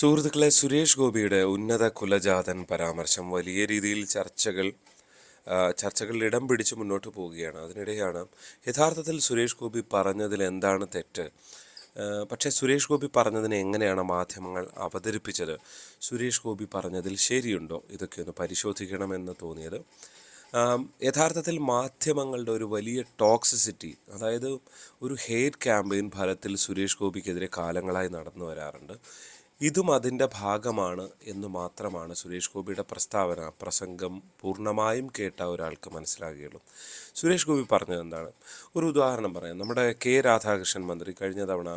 സുഹൃത്തുക്കളെ, സുരേഷ് ഗോപിയുടെ ഉന്നത കുലജാതൻ പരാമർശം വലിയ രീതിയിൽ ചർച്ചകളിൽ ഇടം പിടിച്ച് മുന്നോട്ട് പോവുകയാണ്. അതിനിടെയാണ് യഥാർത്ഥത്തിൽ സുരേഷ് ഗോപി പറഞ്ഞതിൽ എന്താണ് തെറ്റ്, പക്ഷേ സുരേഷ് ഗോപി പറഞ്ഞതിനെ എങ്ങനെയാണ് മാധ്യമങ്ങൾ അവതരിപ്പിച്ചത്, സുരേഷ് ഗോപി പറഞ്ഞതിൽ ശരിയുണ്ടോ, ഇതൊക്കെ ഒന്ന് പരിശോധിക്കണമെന്ന് തോന്നിയത്. യഥാർത്ഥത്തിൽ മാധ്യമങ്ങളുടെ ഒരു വലിയ ടോക്സിസിറ്റി, അതായത് ഒരു ഹെയ്റ്റ് ക്യാമ്പയിൻ ഫലത്തിൽ സുരേഷ് ഗോപിക്കെതിരെ കാലങ്ങളായി നടന്നു വരാറുണ്ട്. ഇതും അതിൻ്റെ ഭാഗമാണ് എന്ന് മാത്രമാണ് സുരേഷ് ഗോപിയുടെ പ്രസംഗം പൂർണ്ണമായും കേട്ട ഒരാൾക്ക് മനസ്സിലാകുകയുള്ളൂ. സുരേഷ് ഗോപി പറഞ്ഞത് എന്താണ്? ഒരു ഉദാഹരണം പറയാം. നമ്മുടെ കെ രാധാകൃഷ്ണൻ മന്ത്രി കഴിഞ്ഞ തവണ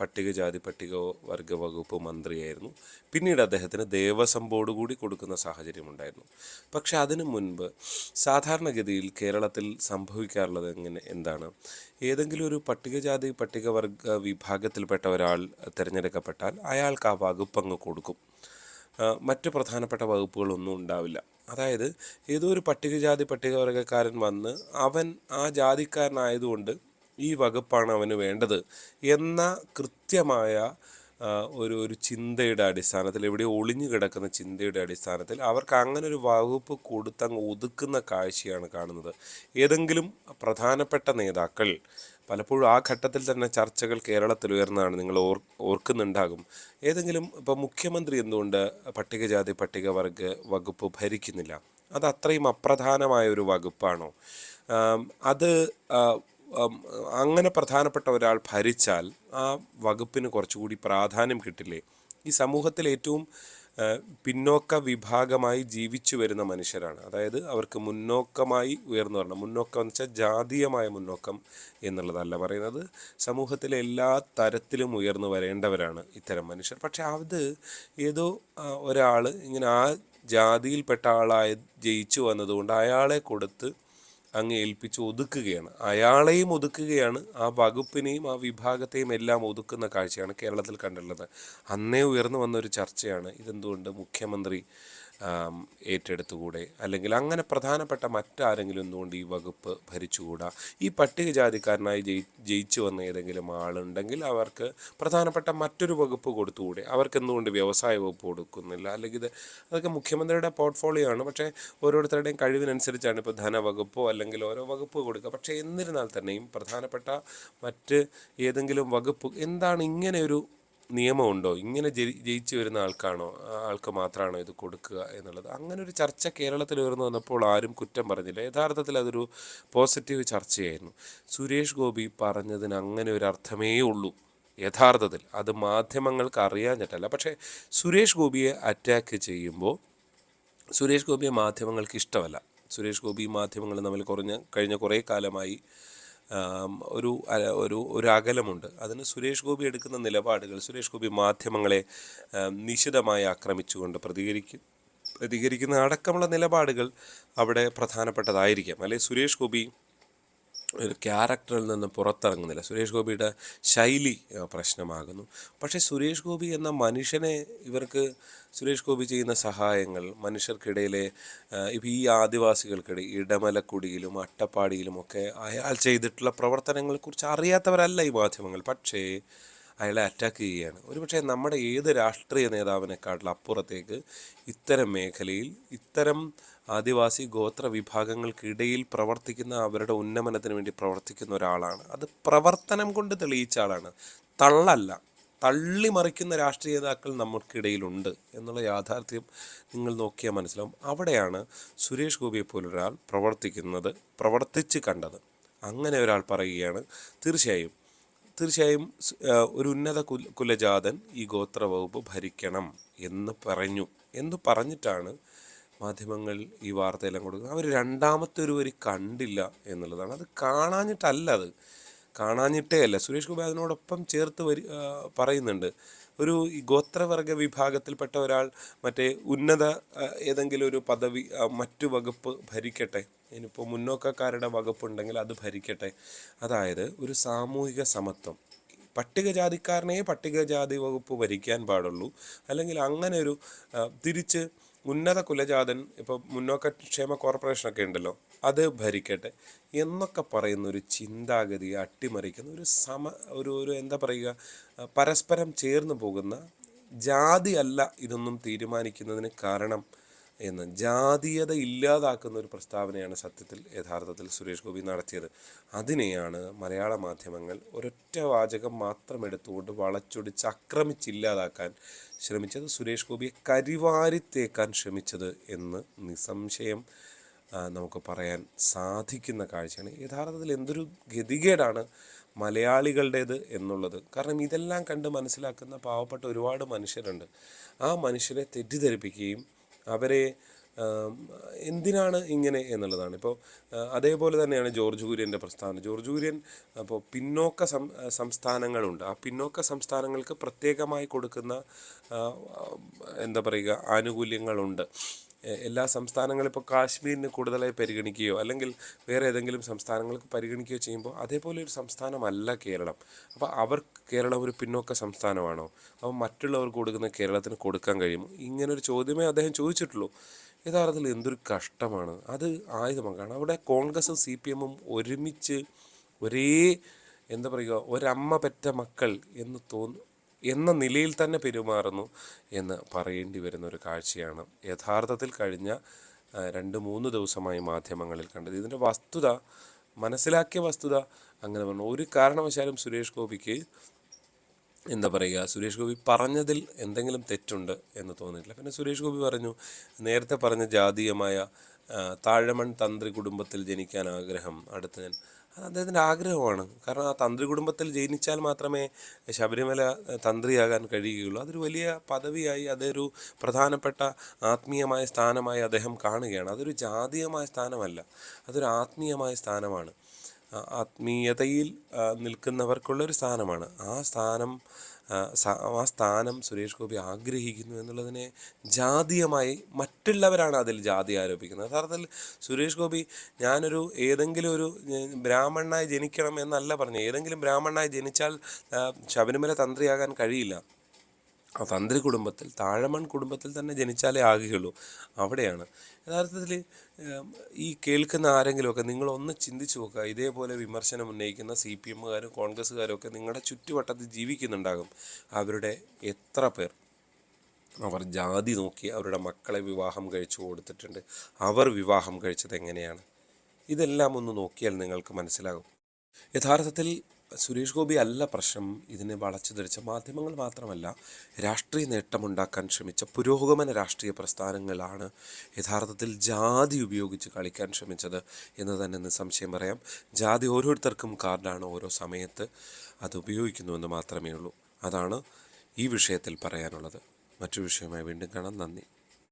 പട്ടികവർഗ വകുപ്പ് മന്ത്രിയായിരുന്നു. പിന്നീട് അദ്ദേഹത്തിന് ദേവസ്വം ബോർഡ് കൂടി കൊടുക്കുന്ന സാഹചര്യമുണ്ടായിരുന്നു. പക്ഷെ അതിനു മുൻപ് സാധാരണഗതിയിൽ കേരളത്തിൽ സംഭവിക്കാറുള്ളത് എന്താണ്? ഏതെങ്കിലും ഒരു പട്ടികവർഗ വിഭാഗത്തിൽപ്പെട്ട ഒരാൾ തിരഞ്ഞെടുക്കപ്പെട്ടാൽ അയാൾക്ക് ആ വകുപ്പ് അങ്ങ് കൊടുക്കും. മറ്റ് പ്രധാനപ്പെട്ട വകുപ്പുകളൊന്നും ഉണ്ടാവില്ല. അതായത് ഏതോ ഒരു പട്ടികവർഗക്കാരൻ വന്ന് അവൻ ആ ജാതിക്കാരനായതുകൊണ്ട് ഈ വകുപ്പാണ് അവന് വേണ്ടത് എന്ന കൃത്യമായ ഒരു ചിന്തയുടെ അടിസ്ഥാനത്തിൽ, എവിടെ ഒളിഞ്ഞു കിടക്കുന്ന ചിന്തയുടെ അടിസ്ഥാനത്തിൽ അവർക്ക് അങ്ങനെ ഒരു വകുപ്പ് കൊടുത്തങ്ങ് ഒതുക്കുന്ന കാഴ്ചയാണ് കാണുന്നത്. ഏതെങ്കിലും പ്രധാനപ്പെട്ട നേതാക്കൾ, പലപ്പോഴും ആ ഘട്ടത്തിൽ തന്നെ ചർച്ചകൾ കേരളത്തിൽ ഉയർന്നതാണ്, നിങ്ങൾ ഓർക്കുന്നുണ്ടാകും. ഏതെങ്കിലും ഇപ്പോൾ മുഖ്യമന്ത്രി എന്തുകൊണ്ട് പട്ടികവർഗ വകുപ്പ് ഭരിക്കുന്നില്ല? അത് അത്രയും അപ്രധാനമായ ഒരു വകുപ്പാണോ? അത് അങ്ങനെ പ്രധാനപ്പെട്ട ഒരാൾ ഭരിച്ചാൽ ആ വകുപ്പിന് കുറച്ചുകൂടി പ്രാധാന്യം കിട്ടില്ലേ? ഈ സമൂഹത്തിൽ ഏറ്റവും പിന്നോക്ക വിഭാഗമായി ജീവിച്ചു വരുന്ന മനുഷ്യരാണ്. അതായത് അവർക്ക് മുന്നോക്കമായി ഉയർന്നു വരണം. മുന്നോക്കം എന്ന് വെച്ചാൽ ജാതീയമായ മുന്നോക്കം എന്നുള്ളതല്ല പറയുന്നത്, സമൂഹത്തിലെ എല്ലാ തരത്തിലും ഉയർന്നു വരേണ്ടവരാണ് ഇത്തരം മനുഷ്യർ. പക്ഷെ അത് ഏതോ ഒരാൾ ഇങ്ങനെ ആ ജാതിയിൽപ്പെട്ട ആളായി ജയിച്ചു വന്നതുകൊണ്ട് അയാളെ കൊടുത്ത് അങ്ങ് ഏൽപ്പിച്ച് ഒതുക്കുകയാണ്. അയാളെയും ഒതുക്കുകയാണ്, ആ വകുപ്പിനെയും ആ വിഭാഗത്തെയും എല്ലാം ഒതുക്കുന്ന കാഴ്ചയാണ് കേരളത്തിൽ കണ്ടുള്ളത്. അന്നേ ഉയർന്നു വന്ന ഒരു ചർച്ചയാണ്, ഇതെന്തുകൊണ്ട് മുഖ്യമന്ത്രി ഏറ്റെടുത്തുകൂടെ, അല്ലെങ്കിൽ അങ്ങനെ പ്രധാനപ്പെട്ട മറ്റാരെങ്കിലും എന്തുകൊണ്ട് ഈ വകുപ്പ് ഭരിച്ചുകൂടാ? ഈ പട്ടികജാതിക്കാരനായി ജയിച്ചു വന്ന ഏതെങ്കിലും ആളുണ്ടെങ്കിൽ അവർക്ക് പ്രധാനപ്പെട്ട മറ്റൊരു വകുപ്പ് കൊടുത്തുകൂടെ? അവർക്ക് എന്തുകൊണ്ട് വ്യവസായ വകുപ്പ് കൊടുക്കുന്നില്ല? അല്ലെങ്കിൽ അതൊക്കെ മുഖ്യമന്ത്രിയുടെ പോർട്ട്ഫോളിയോ ആണ്. പക്ഷേ ഓരോരുത്തരുടെയും കഴിവിനനുസരിച്ചാണ് ഇപ്പോൾ ധനവകുപ്പോ അല്ലെങ്കിൽ ഓരോ വകുപ്പ് കൊടുക്കുക. പക്ഷേ എന്നിരുന്നാൽ തന്നെയും പ്രധാനപ്പെട്ട മറ്റ് ഏതെങ്കിലും വകുപ്പ്, എന്താണ് ഇങ്ങനെ ഒരു നിയമമുണ്ടോ? ഇങ്ങനെ ജയിച്ചു വരുന്ന ആൾക്ക് മാത്രമാണോ ഇത് കൊടുക്കുക എന്നുള്ളത്? അങ്ങനെ ഒരു ചർച്ച കേരളത്തിൽ ഉയർന്നു വന്നപ്പോൾ ആരും കുറ്റം പറഞ്ഞില്ല. യഥാർത്ഥത്തിൽ അതൊരു പോസിറ്റീവ് ചർച്ചയായിരുന്നു. സുരേഷ് ഗോപി പറഞ്ഞതിന് അങ്ങനെ ഒരു അർത്ഥമേ ഉള്ളൂ യഥാർത്ഥത്തിൽ. അത് മാധ്യമങ്ങൾക്ക് അറിയാഞ്ഞിട്ടല്ല. പക്ഷേ സുരേഷ് ഗോപിയെ അറ്റാക്ക് ചെയ്യുമ്പോൾ സുരേഷ് ഗോപിയെ മാധ്യമങ്ങൾക്ക് ഇഷ്ടമല്ല. സുരേഷ് ഗോപി മാധ്യമങ്ങൾ തമ്മിൽ കഴിഞ്ഞ കുറേ കാലമായി ഒരു ഒരു അകലമുണ്ട്. അതിന് സുരേഷ് ഗോപി എടുക്കുന്ന നിലപാടുകൾ, സുരേഷ് ഗോപി മാധ്യമങ്ങളെ നിശിതമായി ആക്രമിച്ചുകൊണ്ട് പ്രതികരിക്കുന്ന അടക്കമുള്ള നിലപാടുകൾ അവിടെ പ്രധാനപ്പെട്ടതായിരിക്കാം. അല്ലെങ്കിൽ സുരേഷ് ഗോപി ഒരു ക്യാരക്ടറിൽ നിന്ന് പുറത്തിറങ്ങുന്നില്ല. സുരേഷ് ഗോപിയുടെ ശൈലി പ്രശ്നമാകുന്നു. പക്ഷേ സുരേഷ് ഗോപി എന്ന മനുഷ്യനെ സുരേഷ് ഗോപി ചെയ്യുന്ന സഹായങ്ങൾ മനുഷ്യർക്കിടയിലെ, ഇപ്പോൾ ഈ ആദിവാസികൾക്കിടയിൽ ഇടമലക്കുടിയിലും അട്ടപ്പാടിയിലുമൊക്കെ അയാൾ ചെയ്തിട്ടുള്ള പ്രവർത്തനങ്ങളെക്കുറിച്ച് അറിയാത്തവരല്ല ഈ മാധ്യമങ്ങൾ. പക്ഷേ അയാളെ അറ്റാക്ക് ചെയ്യുകയാണ്. ഒരുപക്ഷെ നമ്മുടെ ഏത് രാഷ്ട്രീയ നേതാവിനെക്കാട്ടിലും അപ്പുറത്തേക്ക് ഇത്തരം മേഖലയിൽ ഇത്തരം ആദിവാസി ഗോത്ര വിഭാഗങ്ങൾക്കിടയിൽ പ്രവർത്തിക്കുന്ന, അവരുടെ ഉന്നമനത്തിന് വേണ്ടി പ്രവർത്തിക്കുന്ന ഒരാളാണ്. അത് പ്രവർത്തനം കൊണ്ട് തെളിയിച്ച ആളാണ്, തള്ളല്ല. തള്ളിമറിക്കുന്ന രാഷ്ട്രീയ നേതാക്കൾ നമുക്കിടയിലുണ്ട് എന്നുള്ള യാഥാർത്ഥ്യം നിങ്ങൾ നോക്കിയാൽ മനസ്സിലാവും. അവിടെയാണ് സുരേഷ് ഗോപിയെ പോലൊരാൾ പ്രവർത്തിച്ച് കണ്ടത്. അങ്ങനെ ഒരാൾ പറയുകയാണ്, തീർച്ചയായും ഒരു ഉന്നത കുലജാതൻ ഈ ഗോത്ര വകുപ്പ് ഭരിക്കണം എന്ന് പറഞ്ഞിട്ടാണ് മാധ്യമങ്ങൾ ഈ വാർത്തയെല്ലാം കൊടുക്കുന്നത്. അവർ രണ്ടാമത്തെ ഒരു വരി കണ്ടില്ല എന്നുള്ളതാണ്. അത് കാണാഞ്ഞിട്ടേ അല്ല. സുരേഷ് ഗോപി അതിനോടൊപ്പം ചേർത്ത് പറയുന്നുണ്ട്, ഒരു ഈ ഗോത്രവർഗ വിഭാഗത്തിൽപ്പെട്ട ഒരാൾ മറ്റേ ഉന്നത ഏതെങ്കിലും ഒരു പദവി, മറ്റു വകുപ്പ് ഭരിക്കട്ടെ. ഇനിയിപ്പോൾ മുന്നോക്കക്കാരുടെ വകുപ്പുണ്ടെങ്കിൽ അത് ഭരിക്കട്ടെ. അതായത് ഒരു സാമൂഹിക സമത്വം, പട്ടികജാതിക്കാരനെ പട്ടികജാതി വകുപ്പ് ഭരിക്കാൻ പാടുള്ളൂ, അല്ലെങ്കിൽ അങ്ങനെ ഒരു തിരിച്ച് ഉന്നത കുലജാതൻ, ഇപ്പോൾ മുന്നോക്കക്ഷേമ കോർപ്പറേഷനൊക്കെ ഉണ്ടല്ലോ, അത് ഭരിക്കട്ടെ എന്നൊക്കെ പറയുന്ന ഒരു ചിന്താഗതിയെ അട്ടിമറിക്കുന്ന ഒരു എന്താ പറയുക, പരസ്പരം ചേർന്ന് പോകുന്ന ജാതി അല്ല ഇതൊന്നും തീരുമാനിക്കുന്നതിന് കാരണം എന്ന് ജാതീയത ഇല്ലാതാക്കുന്ന ഒരു പ്രസ്താവനയാണ് സത്യത്തിൽ യഥാർത്ഥത്തിൽ സുരേഷ് ഗോപി നടത്തിയത്. അതിനെയാണ് മലയാള മാധ്യമങ്ങൾ ഒരൊറ്റ വാചകം മാത്രം എടുത്തുകൊണ്ട് വളച്ചൊടിച്ച് ആക്രമിച്ചില്ലാതാക്കാൻ ശ്രമിച്ചത്, സുരേഷ് ഗോപിയെ കരിവാരിത്തേക്കാൻ ശ്രമിച്ചത് എന്ന് നിസ്സംശയം നമുക്ക് പറയാൻ സാധിക്കുന്ന കാഴ്ചയാണ്. യഥാർത്ഥത്തിൽ എന്തൊരു ഗതികേടാണ് മലയാളികളുടേത് എന്നുള്ളത്. കാരണം ഇതെല്ലാം കണ്ട് മനസ്സിലാക്കുന്ന പാവപ്പെട്ട ഒരുപാട് മനുഷ്യരുണ്ട്. ആ മനുഷ്യരെ തെറ്റിദ്ധരിപ്പിക്കുകയും അവരെ എന്തിനാണ് ഇങ്ങനെ എന്നുള്ളതാണ്. ഇപ്പോൾ അതേപോലെ തന്നെയാണ് ജോർജ് കുര്യൻ്റെ പ്രസ്താവന. ജോർജ് കുര്യൻ അപ്പോൾ പിന്നോക്ക സംസ്ഥാനങ്ങളുണ്ട്. ആ പിന്നോക്ക സംസ്ഥാനങ്ങൾക്ക് പ്രത്യേകമായി കൊടുക്കുന്ന എന്താ പറയുക ആനുകൂല്യങ്ങളുണ്ട്. എല്ലാ സംസ്ഥാനങ്ങളും ഇപ്പോൾ കാശ്മീരിന് കൂടുതലായി പരിഗണിക്കുകയോ അല്ലെങ്കിൽ വേറെ ഏതെങ്കിലും സംസ്ഥാനങ്ങൾക്ക് പരിഗണിക്കുകയോ ചെയ്യുമ്പോൾ അതേപോലെ ഒരു സംസ്ഥാനമല്ല കേരളം. അപ്പോൾ കേരളം ഒരു പിന്നോക്ക സംസ്ഥാനമാണോ? അപ്പോൾ മറ്റുള്ളവർക്ക് കൊടുക്കുന്ന കേരളത്തിന് കൊടുക്കാൻ കഴിയുമോ? ഇങ്ങനൊരു ചോദ്യമേ അദ്ദേഹം ചോദിച്ചിട്ടുള്ളൂ. യഥാർത്ഥത്തിൽ എന്തൊരു കഷ്ടമാണ് അത് ആയുധമാണ്. കാരണം അവിടെ കോൺഗ്രസും CPM-ഉം ഒരുമിച്ച് ഒരേ എന്താ പറയുക ഒരമ്മ പെറ്റ മക്കൾ എന്ന നിലയിൽ തന്നെ പെരുമാറുന്നു എന്ന് പറയേണ്ടി വരുന്ന ഒരു കാഴ്ചയാണ് യഥാർത്ഥത്തിൽ കഴിഞ്ഞ 2-3 ദിവസമായി മാധ്യമങ്ങളിൽ കണ്ടത്. ഇതിൻ്റെ വസ്തുത മനസ്സിലാക്കിയ വസ്തുത അങ്ങനെ പറഞ്ഞു. ഒരു കാരണവശാലും സുരേഷ് ഗോപിക്ക് എന്താ പറയുക സുരേഷ് ഗോപി പറഞ്ഞതിൽ എന്തെങ്കിലും തെറ്റുണ്ട് എന്ന് തോന്നിയിട്ടില്ല. പിന്നെ സുരേഷ് ഗോപി പറഞ്ഞു, നേരത്തെ പറഞ്ഞ ജാതീയമായ താഴമൺ തന്ത്രി കുടുംബത്തിൽ ജനിക്കാൻ ആഗ്രഹം അത് അദ്ദേഹത്തിൻ്റെ ആഗ്രഹമാണ്. കാരണം ആ തന്ത്രി കുടുംബത്തിൽ ജനിച്ചാൽ മാത്രമേ ശബരിമല തന്ത്രിയാകാൻ കഴിയുകയുള്ളൂ. അതൊരു വലിയ പദവിയായി അതൊരു പ്രധാനപ്പെട്ട ആത്മീയമായ സ്ഥാനമായി അദ്ദേഹം കാണുകയാണ്. അതൊരു ജാതീയമായ സ്ഥാനമല്ല, അതൊരു ആത്മീയമായ സ്ഥാനമാണ്. ആത്മീയതയിൽ നിൽക്കുന്നവർക്കുള്ളൊരു സ്ഥാനമാണ്. ആ സ്ഥാനം സുരേഷ് ഗോപി ആഗ്രഹിക്കുന്നു എന്നുള്ളതിനെ ജാതീയമായി മറ്റുള്ളവരാണ് അതിൽ ജാതി ആരോപിക്കുന്നത്. യഥാർത്ഥത്തിൽ സുരേഷ് ഗോപി ഏതെങ്കിലും ഒരു ബ്രാഹ്മണനായി ജനിക്കണം എന്നല്ല പറഞ്ഞു. ഏതെങ്കിലും ബ്രാഹ്മണനായി ജനിച്ചാൽ ശബരിമല തന്ത്രിയാകാൻ കഴിയില്ല. ആ തന്ത്രി കുടുംബത്തിൽ താഴമൺ കുടുംബത്തിൽ തന്നെ ജനിച്ചാലേ ആകുകയുള്ളൂ. അവിടെയാണ് യഥാർത്ഥത്തിൽ ഈ കേൾക്കുന്ന ആരെങ്കിലുമൊക്കെ നിങ്ങളൊന്ന് ചിന്തിച്ചു നോക്കുക. ഇതേപോലെ വിമർശനം ഉന്നയിക്കുന്ന CPM-കാരും കോൺഗ്രസ്സുകാരും ഒക്കെ നിങ്ങളുടെ ചുറ്റുവട്ടത്തിൽ ജീവിക്കുന്നുണ്ടാകും. അവരുടെ എത്ര പേർ അവർ ജാതി നോക്കി അവരുടെ മക്കളെ വിവാഹം കഴിച്ചു കൊടുത്തിട്ടുണ്ട്? അവർ വിവാഹം കഴിച്ചത് എങ്ങനെയാണ്? ഇതെല്ലാം ഒന്ന് നോക്കിയാൽ നിങ്ങൾക്ക് മനസ്സിലാകും. യഥാർത്ഥത്തിൽ സുരേഷ് ഗോപി അല്ല പ്രശ്നം. ഇതിനെ വളച്ചു ധരിച്ച മാധ്യമങ്ങൾ മാത്രമല്ല, രാഷ്ട്രീയ നേട്ടമുണ്ടാക്കാൻ ശ്രമിച്ച പുരോഗമന രാഷ്ട്രീയ പ്രസ്ഥാനങ്ങളാണ് യഥാർത്ഥത്തിൽ ജാതി ഉപയോഗിച്ച് കളിക്കാൻ ശ്രമിച്ചത് എന്ന് തന്നെ നിസ്സംശയം പറയാം. ജാതി ഓരോരുത്തർക്കും കാർഡാണ്, ഓരോ സമയത്ത് അത് ഉപയോഗിക്കുന്നുവെന്ന് മാത്രമേ ഉള്ളൂ. അതാണ് ഈ വിഷയത്തിൽ പറയാനുള്ളത്. മറ്റൊരു വിഷയമായി വീണ്ടും കാണാം. നന്ദി.